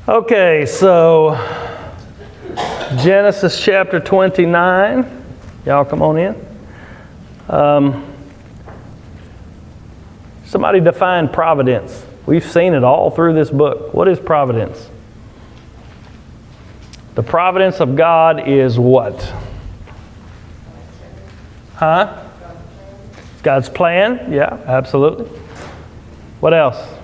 Okay, so Genesis chapter 29. Y'all come on in. Somebody define providence. We've seen it all through this book. What is providence? The providence of God is what? Huh? God's plan? Yeah, absolutely. What else?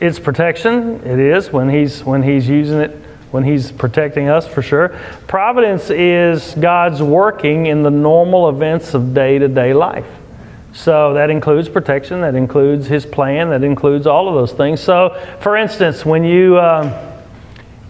It's protection. It is when he's using it, when he's protecting us for sure. Providence is God's working in the normal events of day-to-day life. So that includes protection, that includes his plan, that includes all of those things. So for instance, when you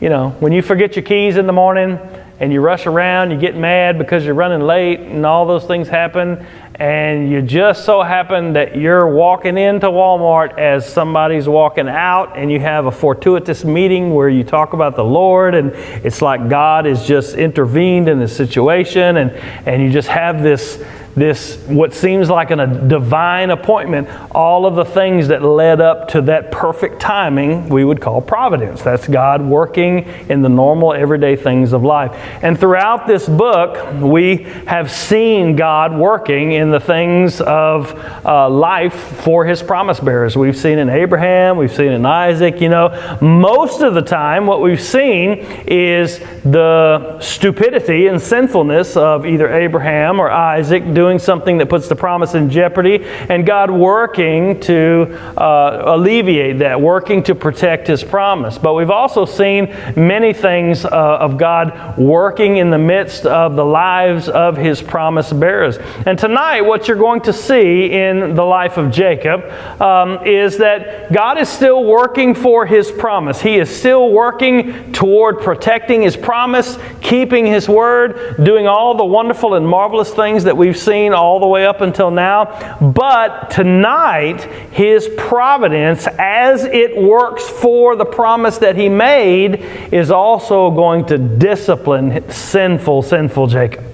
forget your keys in the morning and you rush around, you get mad because you're running late and all those things happen, and you just so happen that you're walking into Walmart as somebody's walking out, and you have a fortuitous meeting where you talk about the Lord, and it's like God has just intervened in the situation, and you just have this what seems like a divine appointment. All of the things that led up to that perfect timing we would call providence. That's God working in the normal everyday things of life. And throughout this book, we have seen God working in the things of life for his promise bearers. We've seen in Abraham, we've seen in Isaac. Most of the time what we've seen is the stupidity and sinfulness of either Abraham or Isaac doing something that puts the promise in jeopardy, and God working to alleviate that, working to protect his promise. But we've also seen many things of God working in the midst of the lives of his promise bearers. And tonight, what you're going to see in the life of Jacob is that God is still working for his promise. He is still working toward protecting his promise, keeping his word, doing all the wonderful and marvelous things that we've seen all the way up until now. But tonight, his providence, as it works for the promise that he made, is also going to discipline sinful Jacob.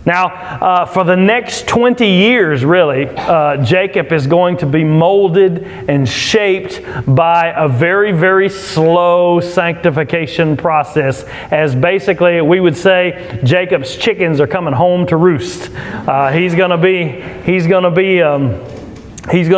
Now, for the next 20 years, really, Jacob is going to be molded and shaped by a very, very slow sanctification process, as basically we would say Jacob's chickens are coming home to roost. He's going to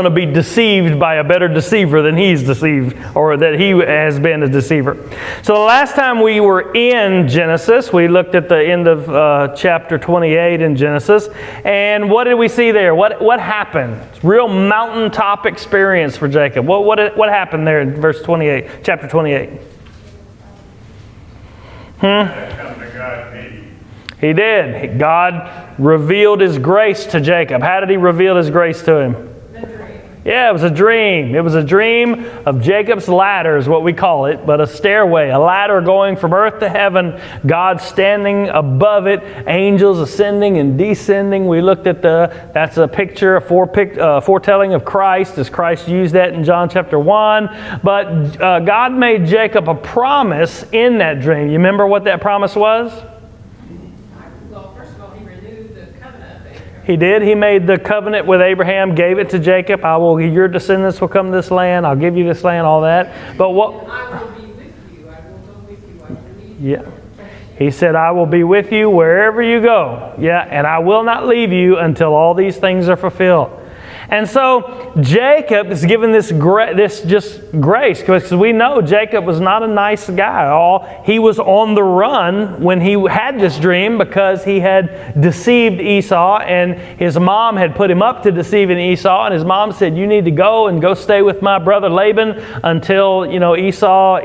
be deceived by a better deceiver than he's deceived, or that he has been a deceiver. So the last time we were in Genesis, we looked at the end of chapter 28 in Genesis, and what did we see there? What happened? Real mountaintop experience for Jacob. What happened there in verse 28, chapter 28? He did. God revealed his grace to Jacob. How did he reveal his grace to him? Yeah, it was a dream. It was a dream of Jacob's ladder is what we call it, but a stairway, a ladder going from earth to heaven, God standing above it, angels ascending and descending. We looked at that's a picture, a foretelling of Christ, as Christ used that in John chapter 1. But God made Jacob a promise in that dream. You remember what that promise was? He did. He made the covenant with Abraham, gave it to Jacob. Your descendants will come to this land. I'll give you this land, all that. But what? And I will be with you. I will go with you. I will lead you. Yeah. He said, I will be with you wherever you go. Yeah. And I will not leave you until all these things are fulfilled. And so Jacob is given this grace, because we know Jacob was not a nice guy. He was on the run when he had this dream because he had deceived Esau, and his mom had put him up to deceiving Esau, and his mom said, you need to go stay with my brother Laban until Esau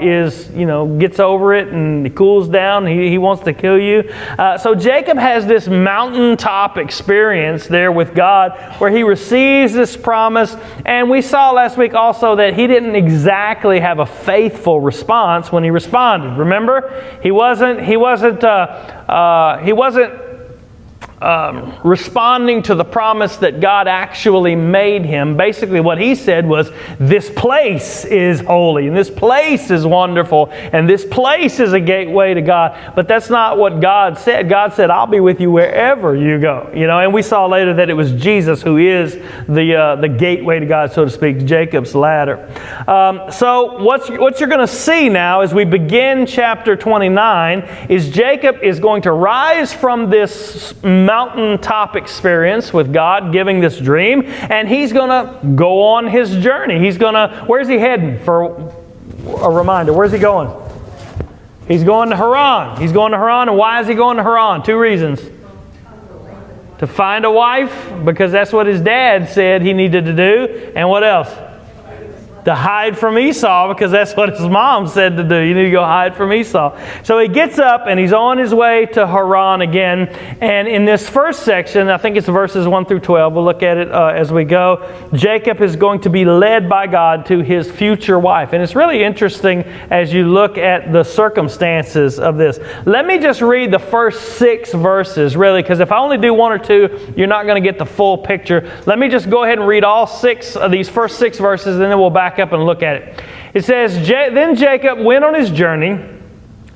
gets over it and he cools down. He wants to kill you. So Jacob has this mountaintop experience there with God where he receives this promise, and we saw last week also that he didn't exactly have a faithful response when he responded. Remember, he wasn't responding to the promise that God actually made him. Basically what he said was, this place is holy, and this place is wonderful, and this place is a gateway to God. But that's not what God said. God said, I'll be with you wherever you go. And we saw later that it was Jesus who is the gateway to God, so to speak, Jacob's ladder. So what you're going to see now as we begin chapter 29 is Jacob is going to rise from this mountaintop experience with God giving this dream, and he's going to go on his journey. Where's he heading? For a reminder, where's he going? He's going to Haran. He's going to Haran, and why is he going to Haran? 2 reasons. To find a wife, because that's what his dad said he needed to do, and what else? To hide from Esau, because that's what his mom said to do. You need to go hide from Esau. So he gets up and he's on his way to Haran again. And in this first section, I think it's verses 1 through 12. We'll look at it as we go. Jacob is going to be led by God to his future wife. And it's really interesting as you look at the circumstances of this. Let me just read the first 6 verses, really, because if I only do 1 or 2, you're not going to get the full picture. Let me just go ahead and read all 6 of these first 6 verses, and then we'll back up and look at it. It says, Then Jacob went on his journey,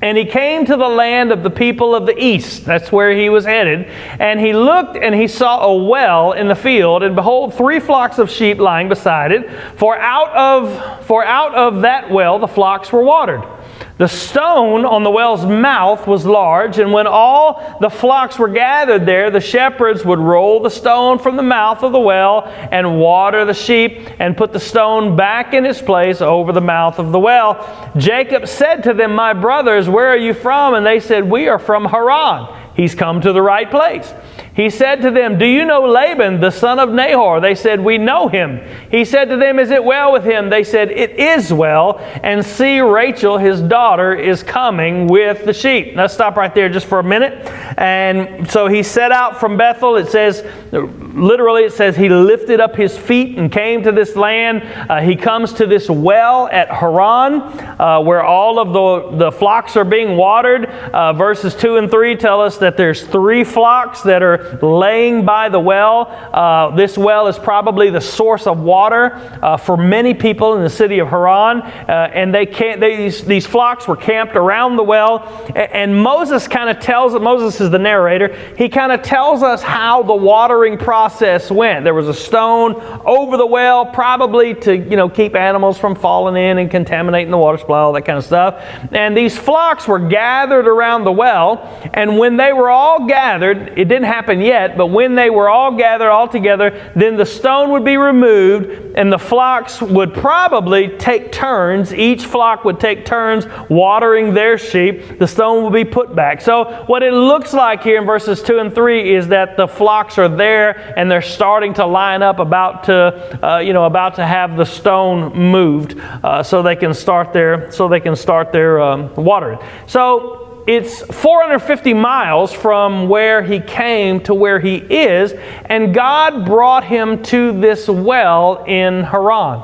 and he came to the land of the people of the east. That's where he was headed. And he looked, and he saw a well in the field, and behold, 3 flocks of sheep lying beside it. For out of that well the flocks were watered. The stone on the well's mouth was large, and when all the flocks were gathered there, the shepherds would roll the stone from the mouth of the well and water the sheep and put the stone back in its place over the mouth of the well. Jacob said to them, My brothers, where are you from? And they said, We are from Haran. He's come to the right place. He said to them, Do you know Laban, the son of Nahor? They said, We know him. He said to them, Is it well with him? They said, It is well. And see, Rachel, his daughter, is coming with the sheep. Let's stop right there just for a minute. And so he set out from Bethel. It says, literally, it says he lifted up his feet and came to this land. He comes to this well at Haran, where all of the flocks are being watered. Verses 2 and 3 tell us that there's 3 flocks that are laying by the well. This well is probably the source of water for many people in the city of Haran. And these flocks were camped around the well. And Moses kind of tells, Moses is the narrator, he kind of tells us how the watering process went. There was a stone over the well, probably to keep animals from falling in and contaminating the water supply, all that kind of stuff. And these flocks were gathered around the well. And when they were all gathered, it didn't happen yet, but when they were all gathered all together, then the stone would be removed, and the flocks would probably take turns. Each flock would take turns watering their sheep. The stone would be put back. So what it looks like here in verses 2 and 3 is that the flocks are there, and they're starting to line up about to have the stone moved, so they can start their watering. So it's 450 miles from where he came to where he is, and God brought him to this well in Haran.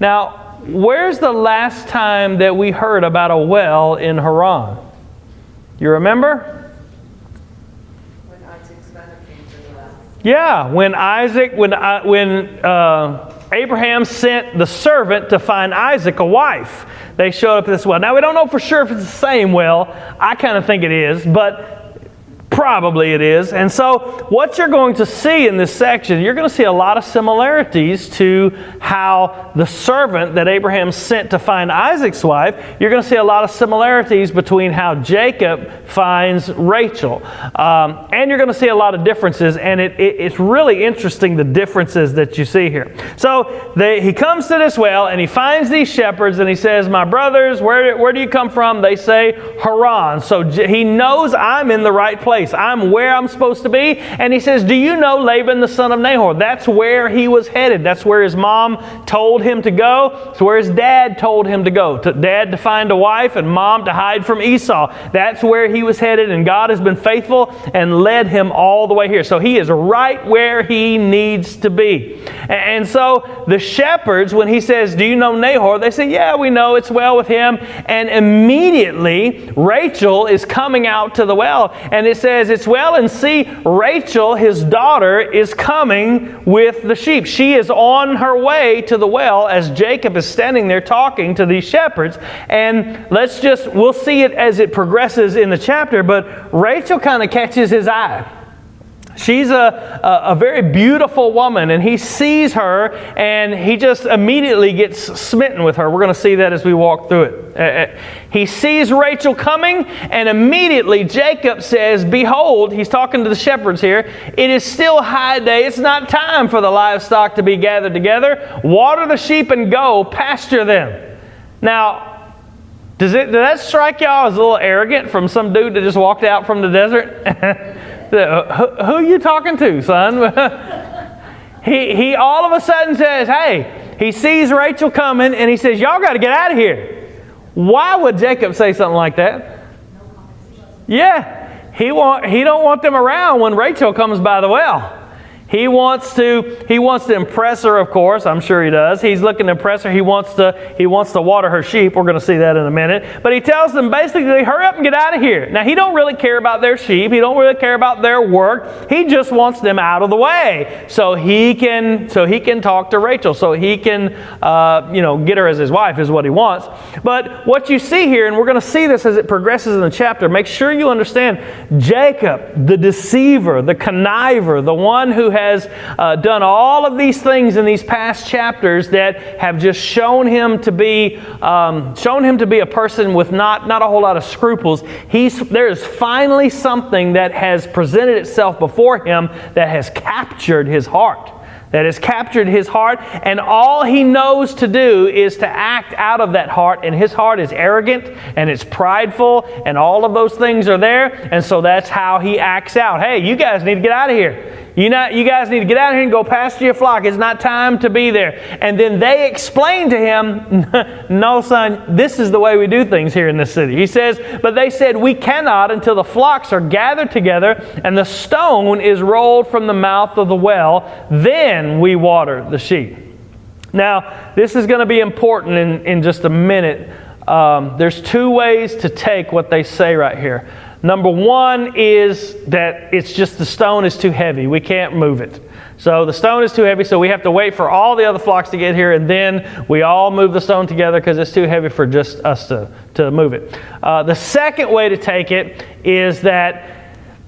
Now, where's the last time that we heard about a well in Haran? You remember? When Isaac's father came to the well. Yeah, when Abraham sent the servant to find Isaac a wife. They showed up at this well. Now, we don't know for sure if it's the same well. I kind of think it is, but probably it is. And so what you're going to see in this section, you're going to see a lot of similarities to how the servant that Abraham sent to find Isaac's wife, you're going to see a lot of similarities between how Jacob finds Rachel. And you're going to see a lot of differences, and it's really interesting, the differences that you see here. So he comes to this well, and he finds these shepherds, and he says, My brothers, where do you come from? They say, Haran. So he knows I'm in the right place. I'm where I'm supposed to be. And he says, Do you know Laban, the son of Nahor? That's where he was headed. That's where his mom told him to go. It's where his dad told him to go. Dad to find a wife, and mom to hide from Esau. That's where he was headed, and God has been faithful and led him all the way here. So he is right where he needs to be. And so the shepherds, when he says, Do you know Nahor? They say, Yeah, we know, it's well with him. And immediately Rachel is coming out to the well, and it says says, it's well, and see, Rachel, his daughter, is coming with the sheep. She is on her way to the well as Jacob is standing there talking to these shepherds. And we'll see it as it progresses in the chapter, but Rachel kind of catches his eye. She's a very beautiful woman, and he sees her, and he just immediately gets smitten with her. We're going to see that as we walk through it. He sees Rachel coming, and immediately Jacob says, behold, he's talking to the shepherds here, it is still high day. It's not time for the livestock to be gathered together. Water the sheep and go, pasture them. Now, does that strike y'all as a little arrogant from some dude that just walked out from the desert? Who are you talking to, son? he all of a sudden says, hey, he sees Rachel coming, and he says, y'all got to get out of here. Why would Jacob say something like that? Yeah, he don't want them around when Rachel comes by the well. He wants to impress her, of course. I'm sure he does. He's looking to impress her. He wants to water her sheep. We're going to see that in a minute. But he tells them basically, hurry up and get out of here. Now, he don't really care about their sheep. He don't really care about their work. He just wants them out of the way so he can talk to Rachel, so he can get her as his wife is what he wants. But what you see here, and we're going to see this as it progresses in the chapter, make sure you understand Jacob, the deceiver, the conniver, the one who has done all of these things in these past chapters that have just shown him to be a person with not a whole lot of scruples. There is finally something that has presented itself before him that has captured his heart. And all he knows to do is to act out of that heart, and his heart is arrogant and it's prideful, and all of those things are there, and so that's how he acts out. Hey, you guys need to get out of here. You guys need to get out of here and go pasture your flock. It's not time to be there. And then they explain to him, no, son, this is the way we do things here in this city. He says, but they said, we cannot until the flocks are gathered together and the stone is rolled from the mouth of the well. Then we water the sheep. Now, this is going to be important in just a minute. There's two ways to take what they say right here. Number one is that it's just the stone is too heavy. We can't move it. So the stone is too heavy, so we have to wait for all the other flocks to get here, and then we all move the stone together because it's too heavy for just us to move it. The second way to take it is that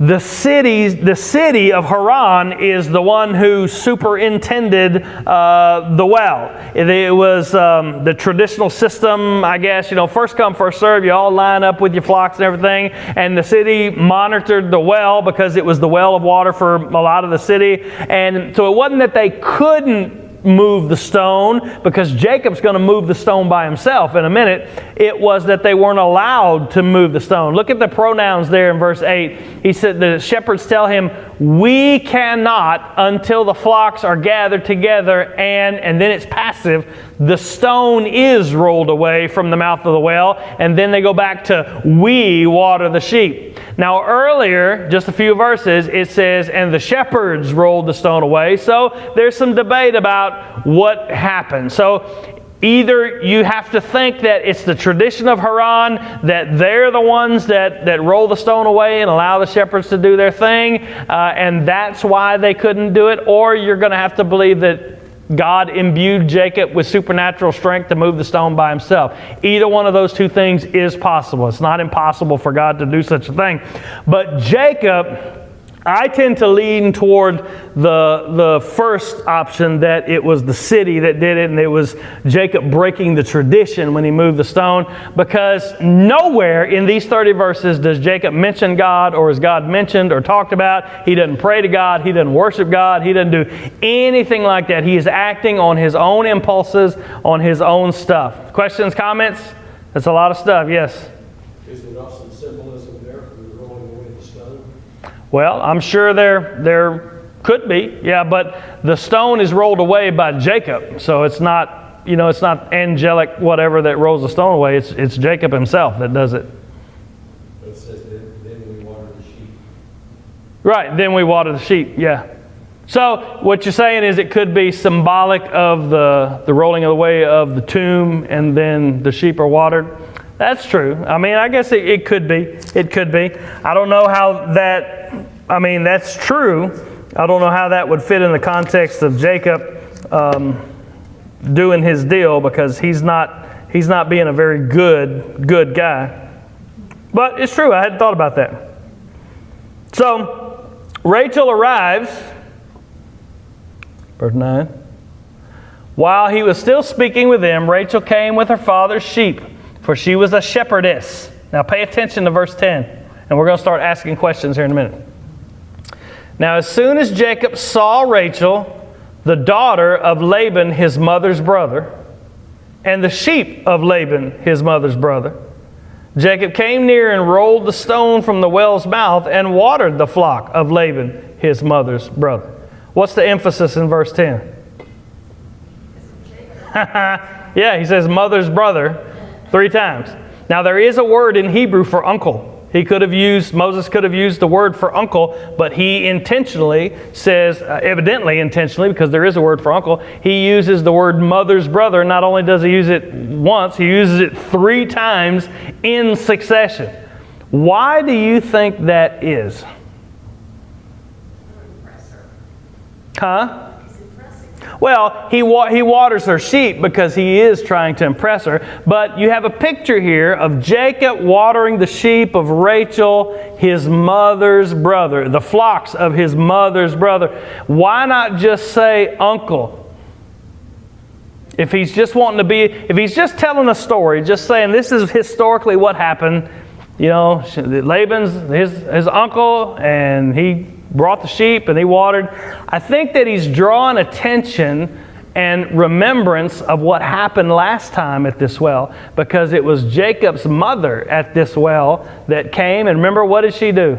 the city of Haran is the one who superintended the well. It was the traditional system, I guess. First come, first serve. You all line up with your flocks and everything. And the city monitored the well because it was the well of water for a lot of the city. And so it wasn't that they couldn't move the stone because Jacob's going to move the stone by himself in a minute. It was that they weren't allowed to move the stone. Look at the pronouns there in verse 8. He said the shepherds tell him, we cannot until the flocks are gathered together, and then it's passive, the stone is rolled away from the mouth of the well, and then they go back to we water the sheep. Now earlier, just a few verses, it says, and the shepherds rolled the stone away. So there's some debate about what happened. So either you have to think that it's the tradition of Haran, that they're the ones that roll the stone away and allow the shepherds to do their thing, and that's why they couldn't do it, or you're going to have to believe that God imbued Jacob with supernatural strength to move the stone by himself. Either one of those two things is possible. It's not impossible for God to do such a thing. But Jacob, I tend to lean toward the first option, that it was the city that did it, and it was Jacob breaking the tradition when he moved the stone, because nowhere in these 30 verses does Jacob mention God, or is God mentioned or talked about. He doesn't pray to God. He doesn't worship God. He doesn't do anything like that. He is acting on his own impulses, on his own stuff. Questions, comments? That's a lot of stuff. Yes? Is there not some symbolism there for the rolling away of the stone? Well, I'm sure there could be, yeah, but the stone is rolled away by Jacob, so it's not, it's not angelic whatever that rolls the stone away. It's Jacob himself that does it. But it says, then we water the sheep. Right, then we water the sheep, yeah. So what you're saying is it could be symbolic of the rolling away of the tomb, and then the sheep are watered. That's true. I mean, I guess it could be. It could be. I don't know how that, I mean, that's true. I don't know how that would fit in the context of Jacob doing his deal, because he's not being a very good guy. But it's true. I hadn't thought about that. So Rachel arrives, verse 9. While he was still speaking with them, Rachel came with her father's sheep, for she was a shepherdess. Now pay attention to verse 10, and we're going to start asking questions here in a minute. Now as soon as Jacob saw Rachel, the daughter of Laban, his mother's brother, and the sheep of Laban, his mother's brother, Jacob came near and rolled the stone from the well's mouth and watered the flock of Laban, his mother's brother. What's the emphasis in verse 10? Yeah, he says mother's brother 3 times. Now there is a word in Hebrew for uncle. Moses could have used the word for uncle, but he intentionally says, evidently intentionally, because there is a word for uncle, he uses the word mother's brother. Not only does he use it once, he uses it 3 times in succession. Why do you think that is? Huh? Well, he waters her sheep because he is trying to impress her. But you have a picture here of Jacob watering the sheep of Rachel, his mother's brother, the flocks of his mother's brother. Why not just say uncle? If he's just telling a story, just saying this is historically what happened, Laban's his uncle, and he brought the sheep and he watered. I think that he's drawing attention and remembrance of what happened last time at this well, because it was Jacob's mother at this well that came. And remember, what did she do?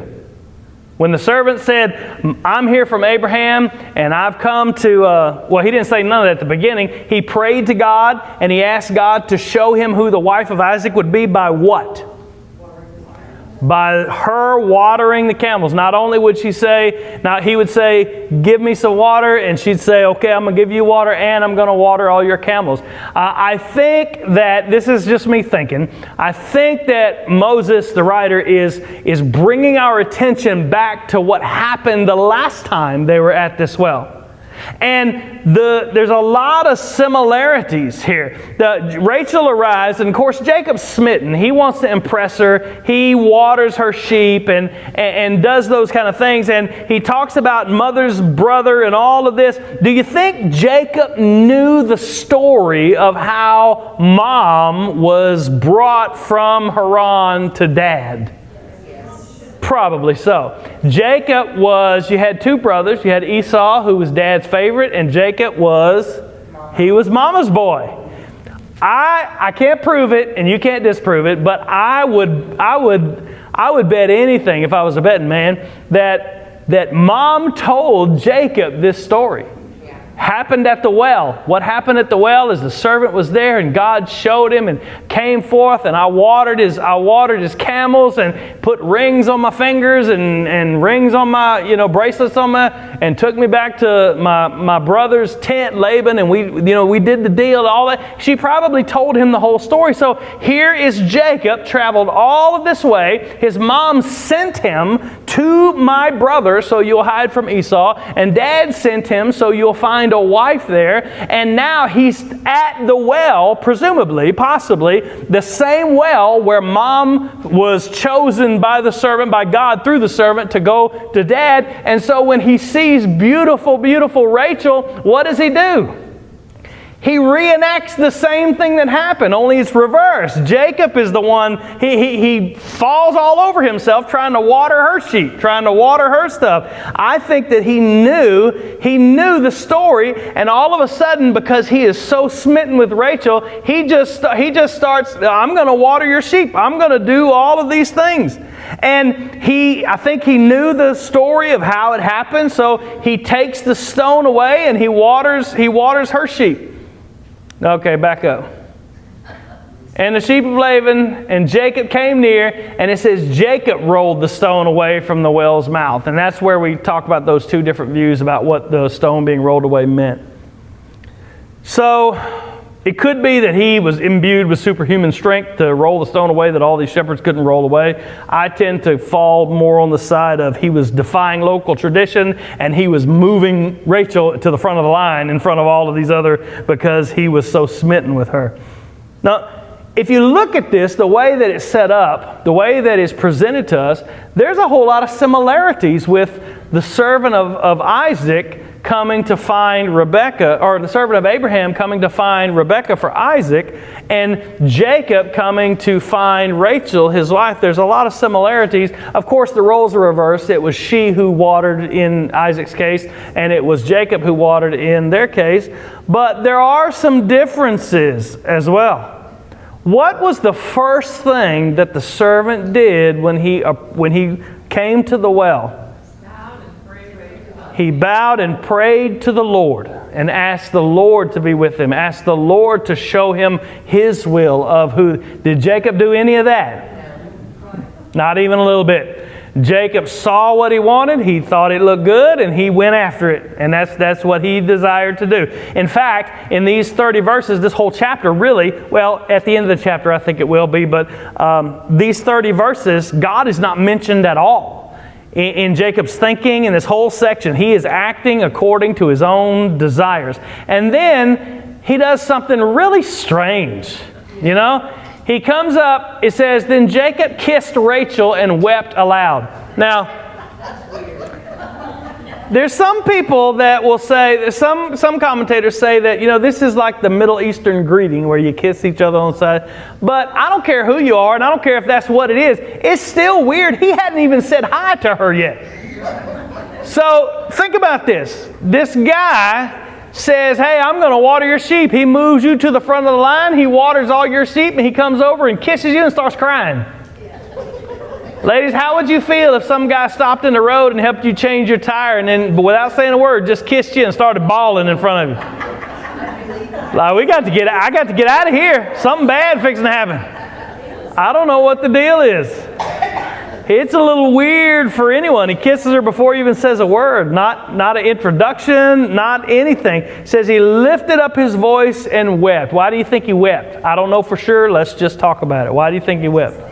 When the servant said, I'm here from Abraham and I've come to, he didn't say none of that at the beginning. He prayed to God and he asked God to show him who the wife of Isaac would be by what? By her watering the camels. Not only would she say, now he would say, give me some water, and she'd say, okay, I'm going to give you water and I'm going to water all your camels. I think that, this is just me thinking, I think that Moses, the writer, is bringing our attention back to what happened the last time they were at this well. And there's a lot of similarities here. Rachel arrives, and of course Jacob's smitten. He wants to impress her. He waters her sheep and does those kind of things. And he talks about mother's brother and all of this. Do you think Jacob knew the story of how mom was brought from Haran to dad? Probably so. Jacob you had 2 brothers. You had Esau, who was dad's favorite, and Jacob was mama's boy. I can't prove it, and you can't disprove it, but I would bet anything, if I was a betting man, that mom told Jacob this story. Happened at the well. What happened at the well is the servant was there and God showed him and came forth, and I watered his camels and put rings on my fingers and rings on my bracelets on and took me back to my brother's tent, Laban, and we did the deal, all that. She probably told him the whole story. So here is Jacob, traveled all of this way. His mom sent him to my brother so you'll hide from Esau, and dad sent him so you'll find a wife there, and now he's at the well, possibly the same well where mom was chosen by the servant, by God through the servant, to go to dad. And so when he sees beautiful, beautiful Rachel, what does he do? He reenacts the same thing that happened, only it's reversed. Jacob is the one, he falls all over himself trying to water her sheep, trying to water her stuff. I think that he knew the story, and all of a sudden, because he is so smitten with Rachel, he just starts, I'm going to water your sheep. I'm going to do all of these things. And I think he knew the story of how it happened, so he takes the stone away and he waters her sheep. Okay, back up. And the sheep of Laban and Jacob came near, and it says Jacob rolled the stone away from the well's mouth. And that's where we talk about those 2 different views about what the stone being rolled away meant. So It could be that he was imbued with superhuman strength to roll the stone away that all these shepherds couldn't roll away. I tend to fall more on the side of he was defying local tradition and he was moving Rachel to the front of the line in front of all of these other because he was so smitten with her. Now, if you look at this, the way that it's set up, the way that it's presented to us, there's a whole lot of similarities with the servant of Isaac coming to find Rebekah, or the servant of Abraham coming to find Rebekah for Isaac, and Jacob coming to find Rachel, his wife. There's a lot of similarities. Of course, the roles are reversed. It was she who watered in Isaac's case, and it was Jacob who watered in their case. But there are some differences as well. What was the first thing that the servant did when he came to the well? He bowed and prayed to the Lord and asked the Lord to be with him, asked the Lord to show him His will of who. Did Jacob do any of that? Not even a little bit. Jacob saw what he wanted, he thought it looked good, and he went after it. And that's what he desired to do. In fact, in these 30 verses, this whole chapter really, well, at the end of the chapter I think it will be, but these 30 verses, God is not mentioned at all. In Jacob's thinking, in this whole section, he is acting according to his own desires. And then he does something really strange, you know? He comes up, it says, then Jacob kissed Rachel and wept aloud. Now, there's some people that will say, some commentators say that, you know, this is like the Middle Eastern greeting where you kiss each other on the side. But I don't care who you are, and I don't care if that's what it is. It's still weird. He hadn't even said hi to her yet. So think about this. This guy says, hey, I'm going to water your sheep. He moves you to the front of the line. He waters all your sheep, and he comes over and kisses you and starts crying. Ladies, how would you feel if some guy stopped in the road and helped you change your tire and then, without saying a word, just kissed you and started bawling in front of you? Like, I got to get out of here. Something bad fixing to happen. I don't know what the deal is. It's a little weird for anyone. He kisses her before he even says a word. Not an introduction, not anything. It says he lifted up his voice and wept. Why do you think he wept? I don't know for sure. Let's just talk about it. Why do you think he wept?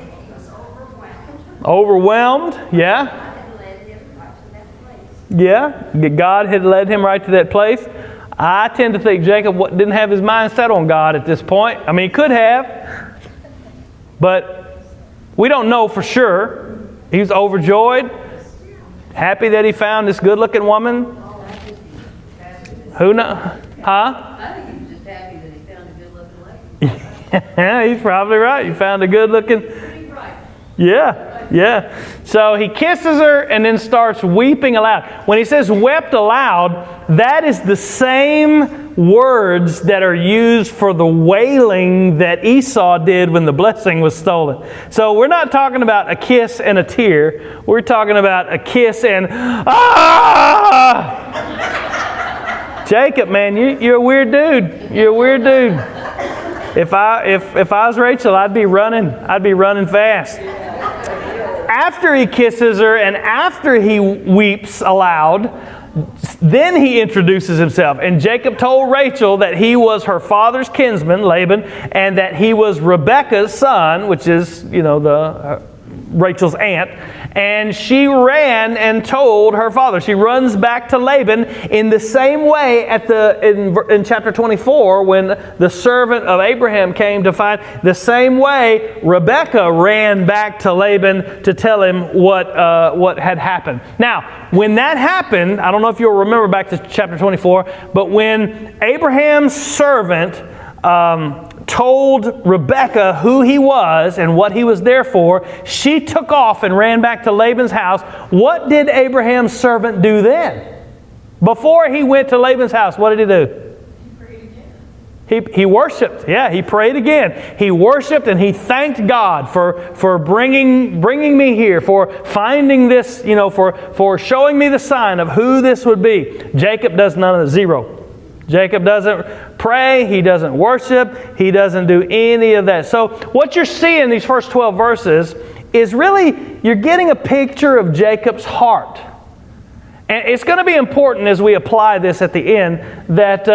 Overwhelmed, yeah. Yeah, God had led him right to that place. I tend to think Jacob didn't have his mind set on God at this point. I mean, he could have, but we don't know for sure. He was overjoyed, happy that he found this good-looking woman. Who knows? Huh? I think he was just happy that he found a good-looking lady. Yeah, he's probably right. You found a good-looking... Yeah. So he kisses her and then starts weeping aloud. When he says wept aloud, that is the same words that are used for the wailing that Esau did when the blessing was stolen. So we're not talking about a kiss and a tear. We're talking about a kiss and ah! Jacob, man, you're a weird dude. You're a weird dude. If I was Rachel, I'd be running fast. After he kisses her and after he weeps aloud, then he introduces himself. And Jacob told Rachel that he was her father's kinsman, Laban, and that he was Rebekah's son, which is, Rachel's aunt. And she ran and told her father. She runs back to Laban in the same way in chapter 24 when the servant of Abraham came to find. The same way Rebekah ran back to Laban to tell him what had happened. Now, when that happened, I don't know if you'll remember back to chapter 24, but when Abraham's servant told Rebekah who he was and what he was there for, she took off and ran back to Laban's house. What did Abraham's servant do then? Before he went to Laban's house, what did he do? He prayed again. He worshiped. Yeah, he prayed again. He worshiped and he thanked God for bringing me here, for finding this, for showing me the sign of who this would be. Jacob does none of the zero. Jacob doesn't pray, he doesn't worship, he doesn't do any of that. So what you're seeing in these first 12 verses is really, you're getting a picture of Jacob's heart. And it's going to be important as we apply this at the end that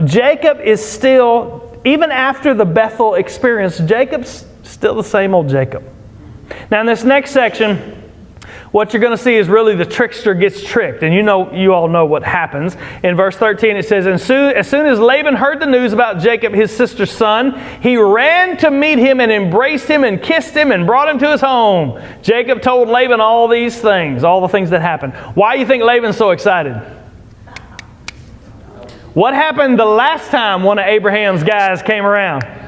Jacob is still even after the Bethel experience, Jacob's still the same old Jacob. Now in this next section, what you're going to see is really the trickster gets tricked. And you all know what happens. In verse 13 it says, as soon as Laban heard the news about Jacob, his sister's son, he ran to meet him and embraced him and kissed him and brought him to his home. Jacob told Laban all these things, all the things that happened. Why do you think Laban's so excited? What happened the last time one of Abraham's guys came around?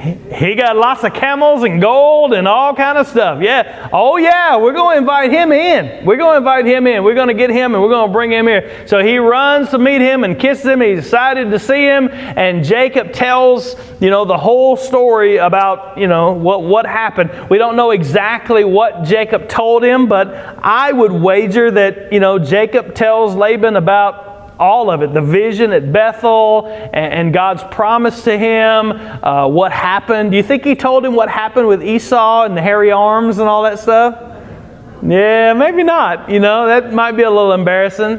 He got lots of camels and gold and all kind of stuff. Yeah. Oh, yeah. We're going to invite him in. We're going to invite him in. We're going to get him and we're going to bring him here. So he runs to meet him and kisses him. He's excited to see him. And Jacob tells, the whole story about, what happened. We don't know exactly what Jacob told him, but I would wager that, Jacob tells Laban about all of it, the vision at Bethel and God's promise to him, what happened. Do you think he told him what happened with Esau and the hairy arms and all that stuff? Yeah, maybe not. That might be a little embarrassing,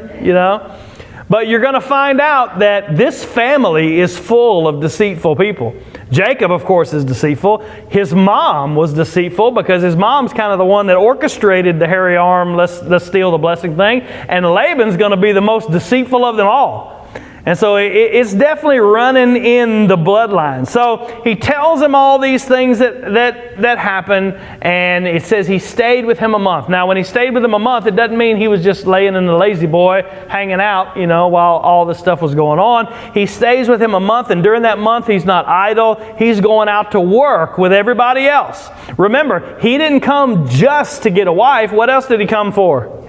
But you're going to find out that this family is full of deceitful people. Jacob, of course, is deceitful. His mom was deceitful because his mom's kind of the one that orchestrated the hairy arm, let's steal the blessing thing. And Laban's going to be the most deceitful of them all. And so it's definitely running in the bloodline. So he tells him all these things that happened, and it says he stayed with him a month. Now, when he stayed with him a month, it doesn't mean he was just laying in the lazy boy, hanging out, while all this stuff was going on. He stays with him a month, and during that month, he's not idle. He's going out to work with everybody else. Remember, he didn't come just to get a wife. What else did he come for?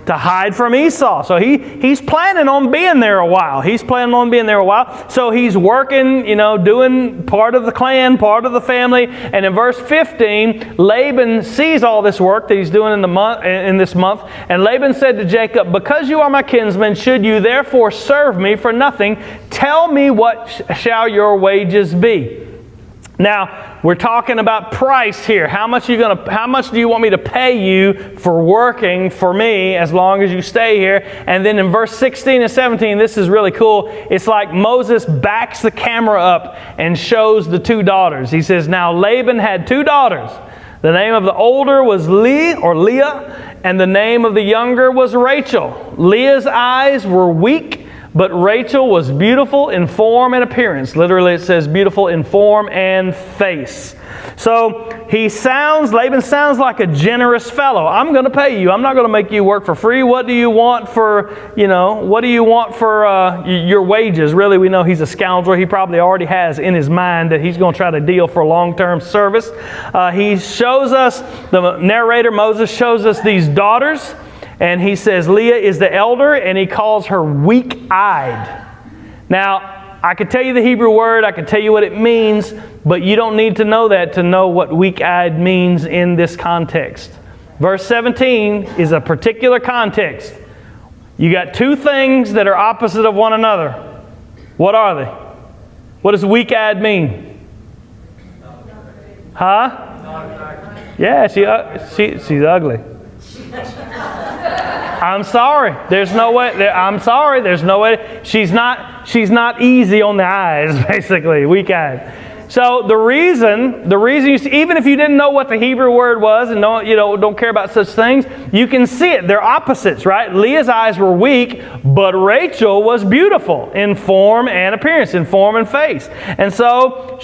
To hide from Esau. So he's planning on being there a while. So he's working, doing part of the clan, part of the family. And in verse 15, Laban sees all this work that he's doing in this month. And Laban said to Jacob, because you are my kinsman, should you therefore serve me for nothing? Tell me what shall your wages be? Now, we're talking about price here. How much do you want me to pay you for working for me as long as you stay here? And then in verse 16 and 17, this is really cool. It's like Moses backs the camera up and shows the two daughters. He says, now Laban had two daughters. The name of the older was Leah, and the name of the younger was Rachel. Leah's eyes were weak, but Rachel was beautiful in form and appearance. Literally it says beautiful in form and face. So Laban sounds like a generous fellow. I'm going to pay you. I'm not going to make you work for free. What do you want for your wages? Really, we know he's a scoundrel. He probably already has in his mind that he's going to try to deal for long-term service. The narrator, Moses, shows us these daughters. And he says Leah is the elder, and he calls her weak-eyed. Now, I could tell you the Hebrew word, I could tell you what it means, but you don't need to know that to know what weak-eyed means in this context. Verse 17 is a particular context. You got two things that are opposite of one another. What are they? What does weak-eyed mean? Huh? Yeah, she's ugly. I'm sorry. There's no way. I'm sorry. There's no way. She's not easy on the eyes, basically, weak-eyed. So the reason you see, even if you didn't know what the Hebrew word was and don't care about such things, you can see it. They're opposites, right? Leah's eyes were weak, but Rachel was beautiful in form and appearance, in form and face. And so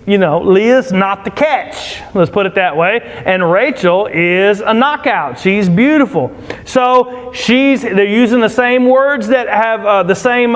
Leah's not the catch, let's put it that way. And Rachel is a knockout. She's beautiful. So they're using the same words that have the same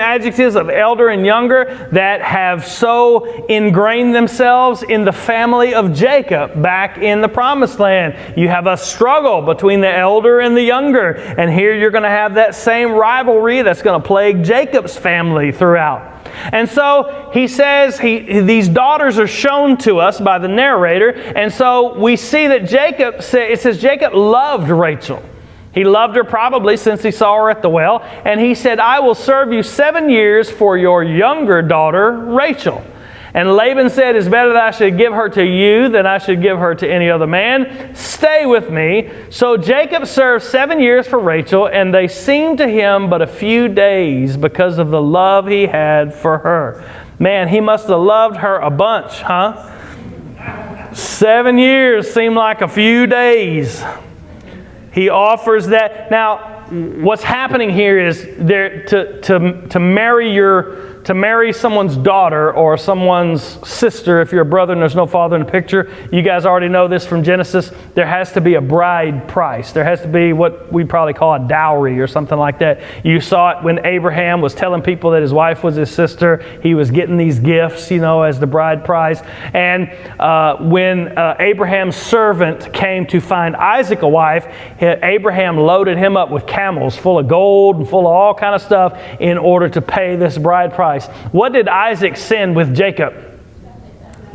adjectives of elder and younger that have so ingrained themselves in the family of Jacob back in the Promised Land. You have a struggle between the elder and the younger. And here you're going to have that same rivalry that's going to plague Jacob's family throughout. And so he says these daughters are shown to us by the narrator. And so we see that Jacob loved Rachel. He loved her probably since he saw her at the well. And he said, I will serve you 7 years for your younger daughter, Rachel. And Laban said, it's better that I should give her to you than I should give her to any other man. Stay with me. So Jacob served 7 years for Rachel, and they seemed to him but a few days because of the love he had for her. Man, he must have loved her a bunch, huh? 7 years seemed like a few days. He offers that. Now, what's happening here is to marry someone's daughter or someone's sister, if you're a brother and there's no father in the picture. You guys already know this from Genesis. There has to be a bride price. There has to be what we probably call a dowry or something like that. You saw it when Abraham was telling people that his wife was his sister. He was getting these gifts, as the bride price. And when Abraham's servant came to find Isaac a wife, Abraham loaded him up with camels full of gold and full of all kind of stuff in order to pay this bride price. What did Isaac send with Jacob?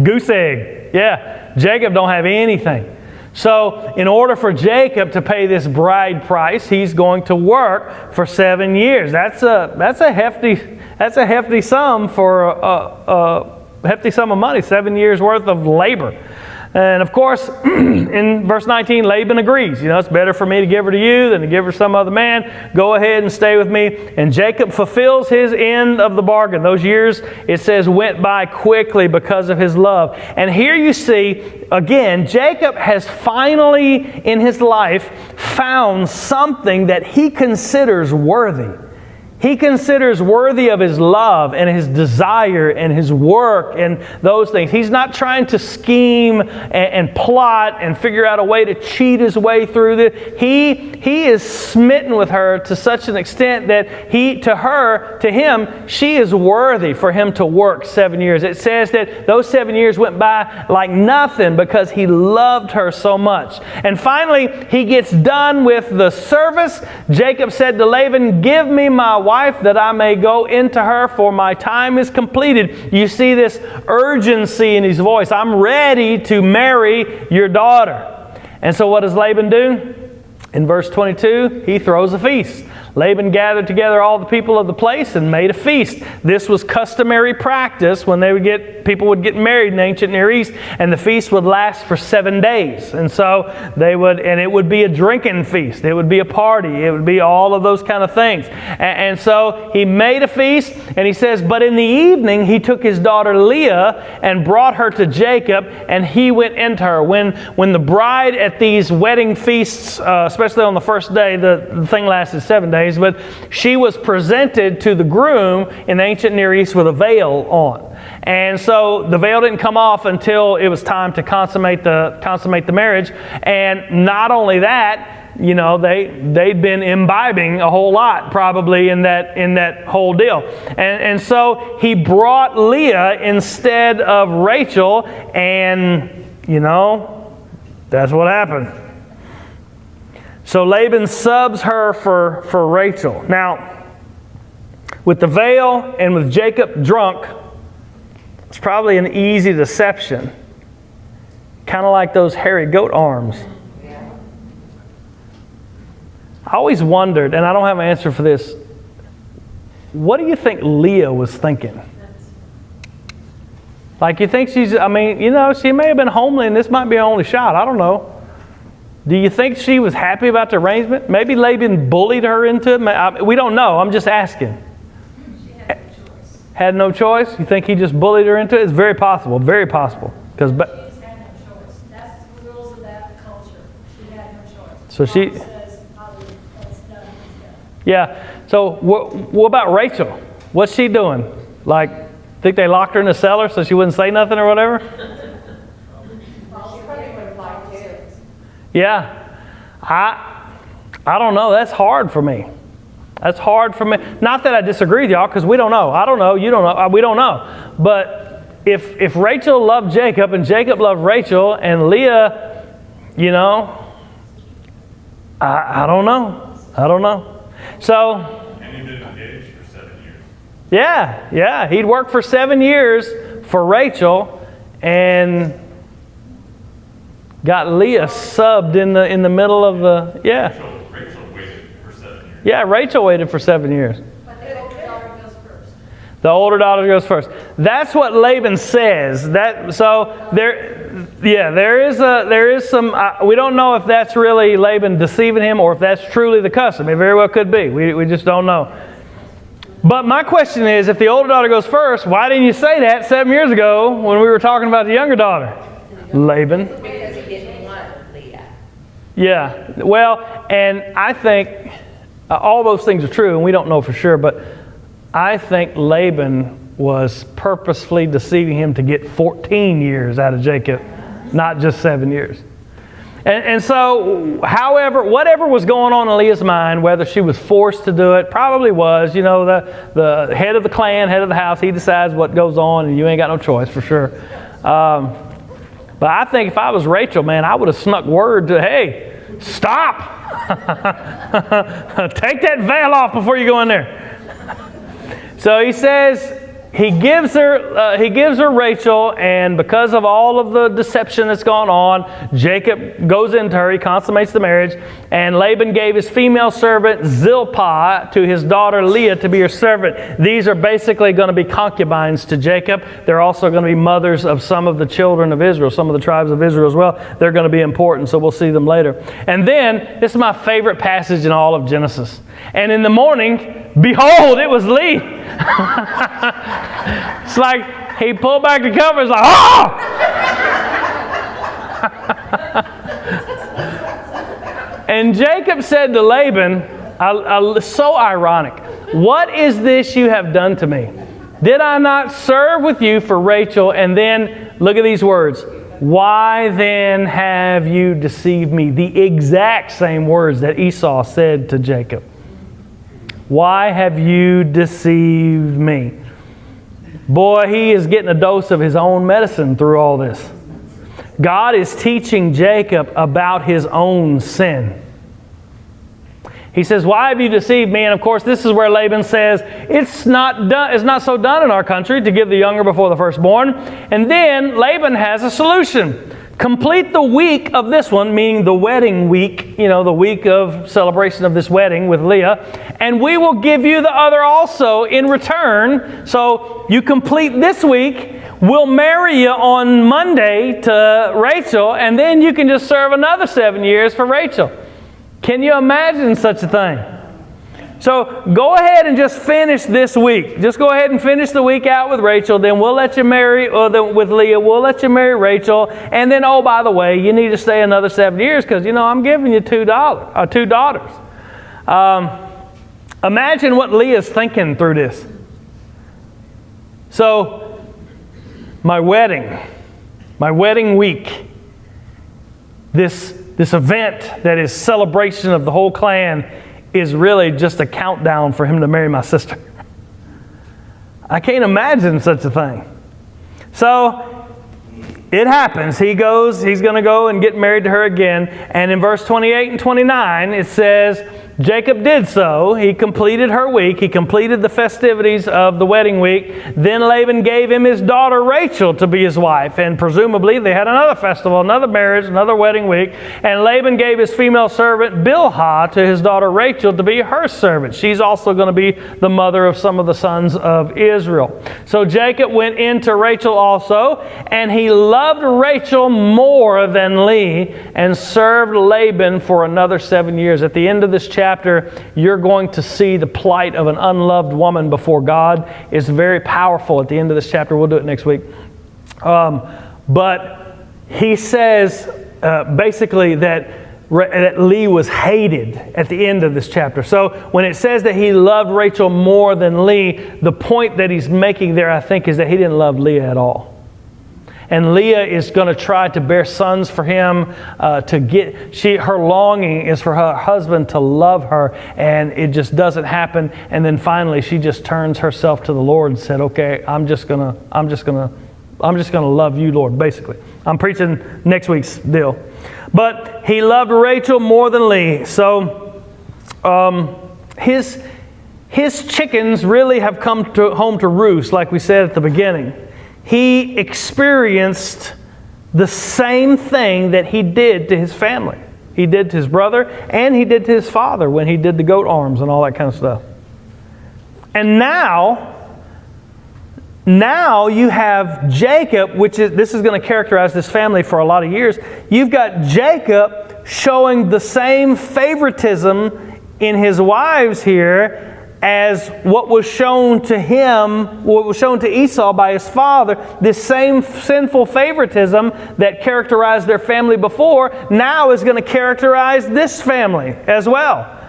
Goose egg. Yeah, Jacob don't have anything. So in order for Jacob to pay this bride price, he's going to work for 7 years. That's a hefty sum for a hefty sum of money. 7 years worth of labor. And of course, in verse 19, Laban agrees. It's better for me to give her to you than to give her some other man. Go ahead and stay with me. And Jacob fulfills his end of the bargain. Those years, it says, went by quickly because of his love. And here you see, again, Jacob has finally in his life found something that he considers worthy. He considers worthy of his love and his desire and his work and those things. He's not trying to scheme and plot and figure out a way to cheat his way through this. He is smitten with her to such an extent that to him, she is worthy for him to work 7 years. It says that those 7 years went by like nothing because he loved her so much. And finally, he gets done with the service. Jacob said to Laban, give me my wife that I may go into her, for my time is completed. You see this urgency in his voice. I'm ready to marry your daughter. And so what does Laban do? In verse 22, he throws a feast. Laban gathered together all the people of the place and made a feast. This was customary practice when people would get married in ancient Near East, and the feast would last for 7 days. And so it would be a drinking feast. It would be a party. It would be all of those kind of things. And so he made a feast, and he says, but in the evening he took his daughter Leah and brought her to Jacob, and he went into her. When the bride at these wedding feasts, especially on the first day, the thing lasted 7 days, but she was presented to the groom in the ancient Near East with a veil on. And so the veil didn't come off until it was time to consummate the marriage. And not only that, they'd been imbibing a whole lot probably in that whole deal. And so he brought Leah instead of Rachel, and that's what happened. So Laban subs her for Rachel. Now, with the veil and with Jacob drunk, it's probably an easy deception. Kind of like those hairy goat arms. I always wondered, and I don't have an answer for this, what do you think Leah was thinking? Like, you think she may have been homely and this might be her only shot. I don't know. Do you think she was happy about the arrangement? Maybe Laban bullied her into it. We don't know. I'm just asking. She had no choice. Had no choice? You think he just bullied her into it? It's very possible. Very possible. She just had no choice. That's the rules of that culture. She had no choice. So she... God says, it's done. Yeah. So what about Rachel? What's she doing? Like, think they locked her in a cellar so she wouldn't say nothing or whatever? Yeah, I don't know. That's hard for me. That's hard for me. Not that I disagree with y'all, because we don't know. I don't know. You don't know. We don't know. But if Rachel loved Jacob and Jacob loved Rachel and Leah, I don't know. I don't know. So. And he'd been engaged for 7 years. Yeah. He'd worked for 7 years for Rachel and got Leah subbed in the middle of the, Rachel waited for 7 years. Yeah, Rachel waited for 7 years. But the daughter goes first. The older daughter goes first. That's what Laban says. There is some. We don't know if that's really Laban deceiving him or if that's truly the custom. It very well could be. We just don't know. But my question is, if the older daughter goes first, why didn't you say that 7 years ago when we were talking about the younger daughter? Laban. Because he didn't want Leah. Yeah. Well, and I think all those things are true, and we don't know for sure, but I think Laban was purposefully deceiving him to get 14 years out of Jacob, not just 7 years. And so, whatever was going on in Leah's mind, whether she was forced to do it, probably was, the head of the clan, head of the house, he decides what goes on, and you ain't got no choice for sure. But I think if I was Rachel, man, I would have snuck word to, hey, stop! Take that veil off before you go in there. So he says, he gives her Rachel, and because of all of the deception that's gone on, Jacob goes into her, he consummates the marriage, and Laban gave his female servant Zilpah to his daughter Leah to be her servant. These are basically going to be concubines to Jacob. They're also going to be mothers of some of the children of Israel, some of the tribes of Israel as well. They're going to be important, so we'll see them later. And then, this is my favorite passage in all of Genesis. And in the morning, behold, it was Leah. It's like he pulled back the covers, like, oh! And Jacob said to Laban, so ironic, what is this you have done to me? Did I not serve with you for Rachel? And then, look at these words. Why then have you deceived me? The exact same words that Esau said to Jacob. Why have you deceived me? Boy, he is getting a dose of his own medicine through all this. God is teaching Jacob about his own sin. He says, why have you deceived me? And of course, this is where Laban says, it's not so done in our country to give the younger before the firstborn. And then Laban has a solution. Complete the week of this one, meaning the wedding week, the week of celebration of this wedding with Leah, and we will give you the other also in return. So you complete this week, we'll marry you on Monday to Rachel, and then you can just serve another 7 years for Rachel. Can you imagine such a thing? So go ahead and just finish this week. Just go ahead and finish the week out with Rachel. Then we'll let you marry, with Leah, we'll let you marry Rachel. And then, oh, by the way, you need to stay another 7 years because, I'm giving you two daughters. Imagine what Leah's thinking through this. So, my wedding week, this event that is celebration of the whole clan is really just a countdown for him to marry my sister. I can't imagine such a thing. So it happens. He's going to go and get married to her again. And in verse 28 and 29, it says, Jacob did so. He completed her week. He completed the festivities of the wedding week. Then Laban gave him his daughter Rachel to be his wife. And presumably they had another festival, another marriage, another wedding week. And Laban gave his female servant Bilhah to his daughter Rachel to be her servant. She's also going to be the mother of some of the sons of Israel. So Jacob went in to Rachel also, and he loved Rachel more than Leah and served Laban for another 7 years. At the end of this chapter, you're going to see the plight of an unloved woman before God. It's very powerful at the end of this chapter. We'll do it next week. But he says basically that Leah was hated at the end of this chapter. So when it says that he loved Rachel more than Leah, the point that he's making there, I think, is that he didn't love Leah at all. And Leah is going to try to bear sons for him. Her longing is for her husband to love her, and it just doesn't happen. And then finally, she just turns herself to the Lord and said, "Okay, I'm just gonna love you, Lord." Basically, I'm preaching next week's deal. But he loved Rachel more than Leah. So his chickens really have come home to roost, like we said at the beginning. He experienced the same thing that he did to his family. He did to his brother, and he did to his father when he did the goat arms and all that kind of stuff. And now, now you have Jacob, this is going to characterize this family for a lot of years. You've got Jacob showing the same favoritism in his wives here as what was shown to him, what was shown to Esau by his father. This same sinful favoritism that characterized their family before now is going to characterize this family as well.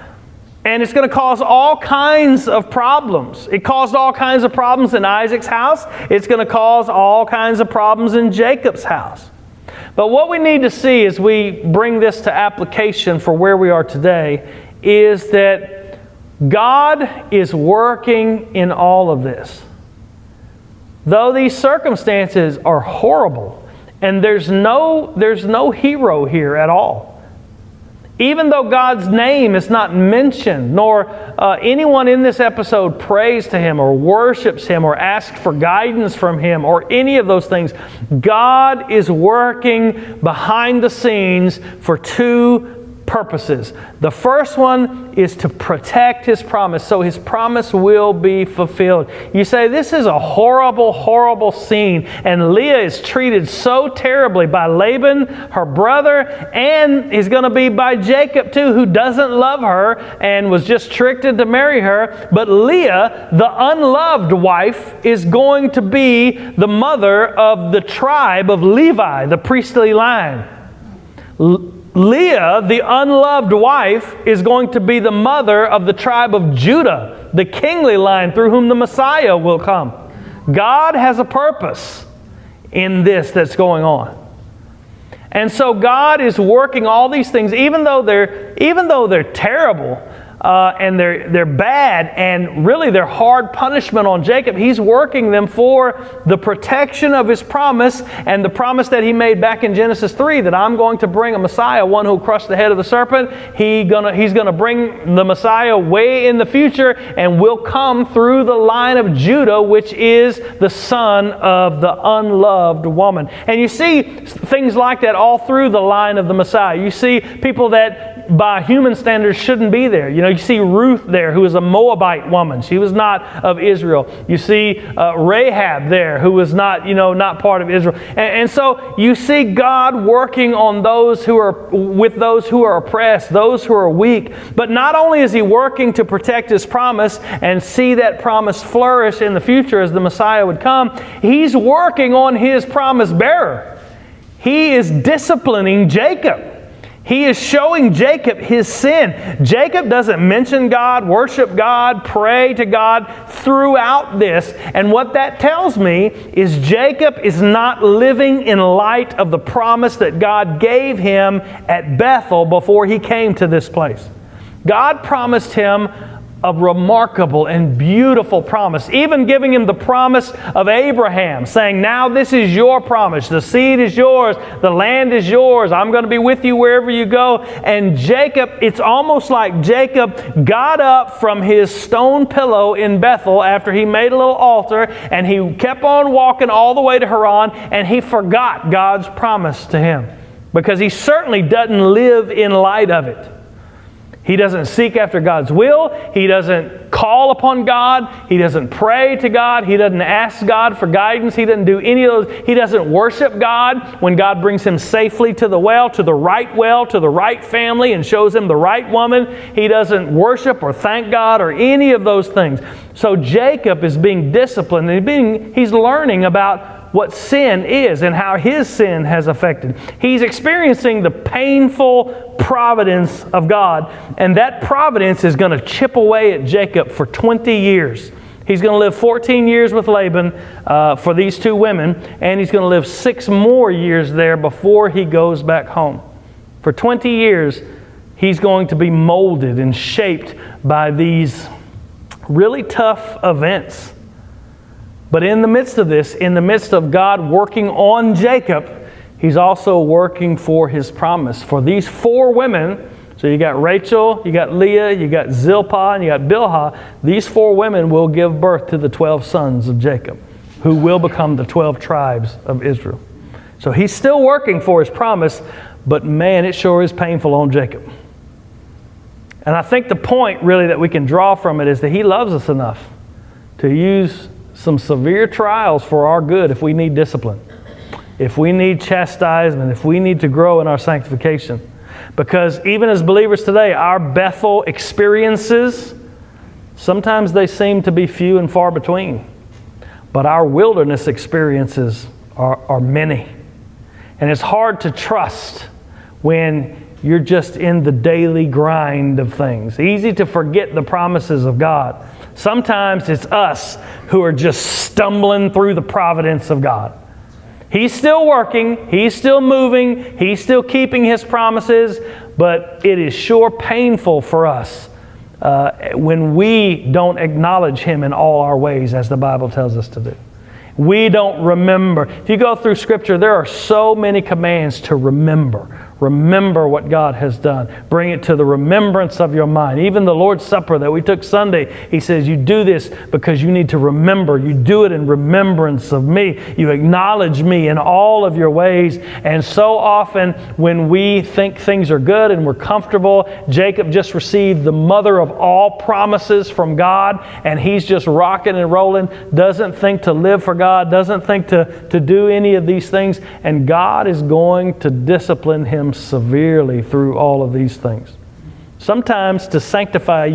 And it's going to cause all kinds of problems. It caused all kinds of problems in Isaac's house. It's going to cause all kinds of problems in Jacob's house. But what we need to see as we bring this to application for where we are today is that God is working in all of this. Though these circumstances are horrible, and there's no hero here at all. Even though God's name is not mentioned, nor anyone in this episode prays to Him or worships Him or asks for guidance from Him or any of those things, God is working behind the scenes for two purposes. The first one is to protect His promise, so His promise will be fulfilled. You say, this is a horrible, horrible scene, and Leah is treated so terribly by Laban, her brother, and is going to be by Jacob too, who doesn't love her and was just tricked into marry her. But Leah, the unloved wife, is going to be the mother of the tribe of Levi, the priestly line. Leah, the unloved wife, is going to be the mother of the tribe of Judah, the kingly line through whom the Messiah will come. God has a purpose in this that's going on. And so God is working all these things, even though they're terrible, and they're bad, and really they're hard punishment on Jacob. He's working them for the protection of His promise, and the promise that He made back in Genesis 3, that I'm going to bring a Messiah, one who will crush the head of the serpent. He's going to bring the Messiah way in the future, and will come through the line of Judah, which is the son of the unloved woman. And you see things like that all through the line of the Messiah. You see people that by human standards shouldn't be there. You see Ruth there, who is a Moabite woman. She was not of Israel. You see Rahab there, who was not part of Israel. And so you see God working on those who are with those who are oppressed, those who are weak. But not only is He working to protect His promise and see that promise flourish in the future as the Messiah would come, He's working on His promise bearer. He is disciplining Jacob. He is showing Jacob his sin. Jacob doesn't mention God, worship God, pray to God throughout this. And what that tells me is Jacob is not living in light of the promise that God gave him at Bethel before he came to this place. God promised him a remarkable and beautiful promise, even giving him the promise of Abraham, saying, now this is your promise. The seed is yours. The land is yours. I'm going to be with you wherever you go. And Jacob, it's almost like Jacob got up from his stone pillow in Bethel after he made a little altar, and he kept on walking all the way to Haran, and he forgot God's promise to him, because he certainly doesn't live in light of it. He doesn't seek after God's will. He doesn't call upon God. He doesn't pray to God. He doesn't ask God for guidance. He doesn't do any of those. He doesn't worship God when God brings him safely to the well, to the right family, and shows him the right woman. He doesn't worship or thank God or any of those things. So Jacob is being disciplined, and he's learning about what sin is and how his sin has affected. He's experiencing the painful providence of God, and that providence is going to chip away at Jacob for 20 years. He's going to live 14 years with Laban for these two women, and he's going to live 6 more years there before he goes back home. For 20 years, he's going to be molded and shaped by these really tough events. But in the midst of this, in the midst of God working on Jacob, He's also working for His promise. For these 4 women, so you got Rachel, you got Leah, you got Zilpah, and you got Bilhah. These 4 women will give birth to the 12 sons of Jacob, who will become the 12 tribes of Israel. So He's still working for His promise, but man, it sure is painful on Jacob. And I think the point really that we can draw from it is that He loves us enough to use some severe trials for our good if we need discipline, if we need chastisement, if we need to grow in our sanctification. Because even as believers today, our Bethel experiences, sometimes they seem to be few and far between. But our wilderness experiences are many. And it's hard to trust when you're just in the daily grind of things. Easy to forget the promises of God. Sometimes it's us who are just stumbling through the providence of God. He's still working, He's still moving, He's still keeping His promises, but it is sure painful for us when we don't acknowledge Him in all our ways, as the Bible tells us to do. We don't remember. If you go through Scripture, there are so many commands to remember. Remember what God has done. Bring it to the remembrance of your mind. Even the Lord's Supper that we took Sunday, He says, you do this because you need to remember. You do it in remembrance of me. You acknowledge me in all of your ways. And so often when we think things are good and we're comfortable, Jacob just received the mother of all promises from God, and he's just rocking and rolling, doesn't think to live for God, doesn't think to do any of these things. And God is going to discipline him severely through all of these things. Sometimes to sanctify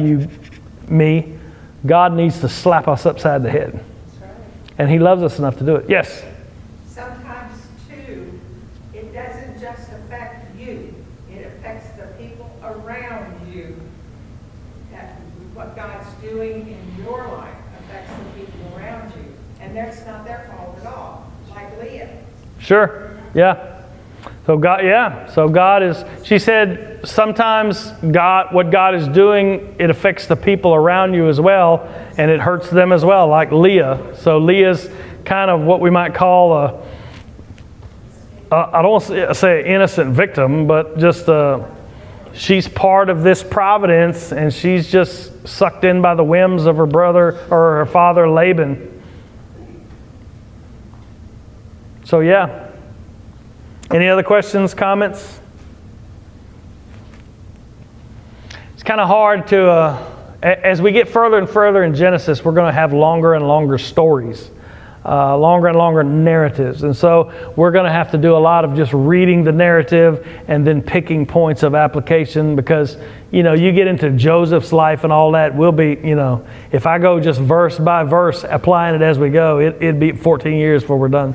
me, God needs to slap us upside the head. That's right. And He loves us enough to do it. Yes? Sometimes, too, it doesn't just affect you. It affects the people around you. That what God's doing in your life affects the people around you. And that's not their fault at all, like Leah. Sure. Yeah. So God is, she said, sometimes what God is doing, it affects the people around you as well, and it hurts them as well, like Leah. So Leah's kind of what we might call I don't want to say an innocent victim, but just she's part of this providence, and she's just sucked in by the whims of her brother or her father Laban. So yeah. Any other questions, comments? It's kind of hard to, as we get further and further in Genesis, we're going to have longer and longer stories, longer and longer narratives. And so we're going to have to do a lot of just reading the narrative and then picking points of application, because, you get into Joseph's life and all that, we'll be, if I go just verse by verse, applying it as we go, it'd be 14 years before we're done.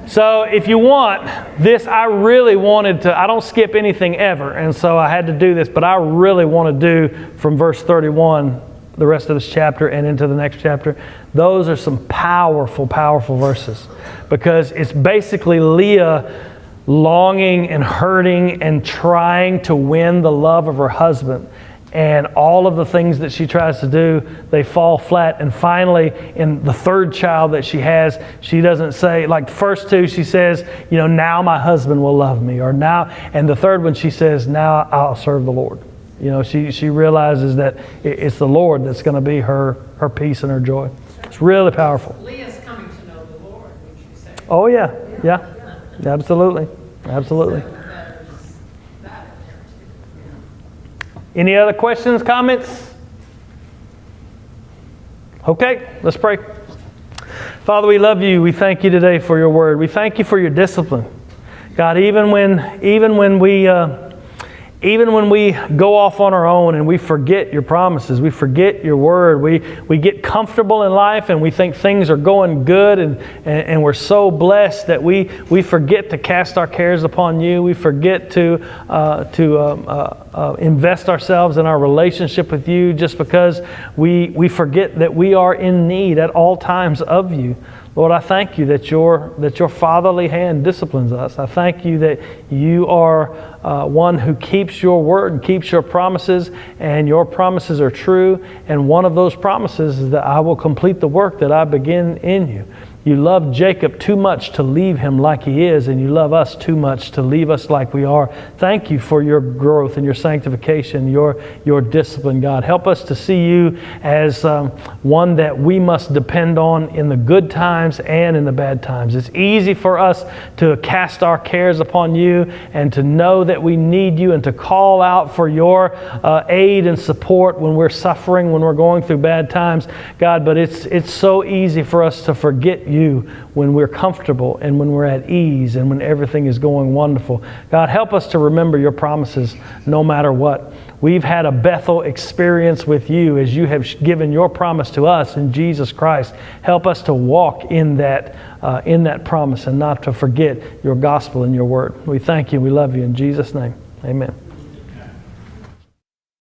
So if you want this, I really wanted to, I don't skip anything ever, and so I had to do this, but I really want to do from verse 31, the rest of this chapter and into the next chapter. Those are some powerful, powerful verses, because it's basically Leah longing and hurting and trying to win the love of her husband. And all of the things that she tries to do, they fall flat. And finally, in the third child that she has, she doesn't say, like the first two, she says, now my husband will love me. Or now, and the third one, she says, now I'll serve the Lord. She realizes that it's the Lord that's going to be her peace and her joy. It's really powerful. Leah's coming to know the Lord, would you say? Oh, yeah. Yeah. Absolutely. Absolutely. Any other questions, comments? Okay, let's pray. Father, we love you. We thank you today for your word. We thank you for your discipline. God, even when we go off on our own and we forget your promises, we forget your word, we get comfortable in life and we think things are going good and we're so blessed that we forget to cast our cares upon you. We forget to invest ourselves in our relationship with you, just because we forget that we are in need at all times of you. Lord, I thank you that your fatherly hand disciplines us. I thank you that you are one who keeps your word and keeps your promises, and your promises are true. And one of those promises is that I will complete the work that I begin in you. You love Jacob too much to leave him like he is, and you love us too much to leave us like we are. Thank you for your growth and your sanctification, your discipline, God. Help us to see you as one that we must depend on in the good times and in the bad times. It's easy for us to cast our cares upon you and to know that we need you and to call out for your aid and support when we're suffering, when we're going through bad times, God. But it's so easy for us to forget you when we're comfortable and when we're at ease and when everything is going wonderful. God, help us to remember your promises no matter what. We've had a Bethel experience with you as you have given your promise to us in Jesus Christ. Help us to walk in that promise and not to forget your gospel and your word. We thank you. We love you in Jesus' name. Amen.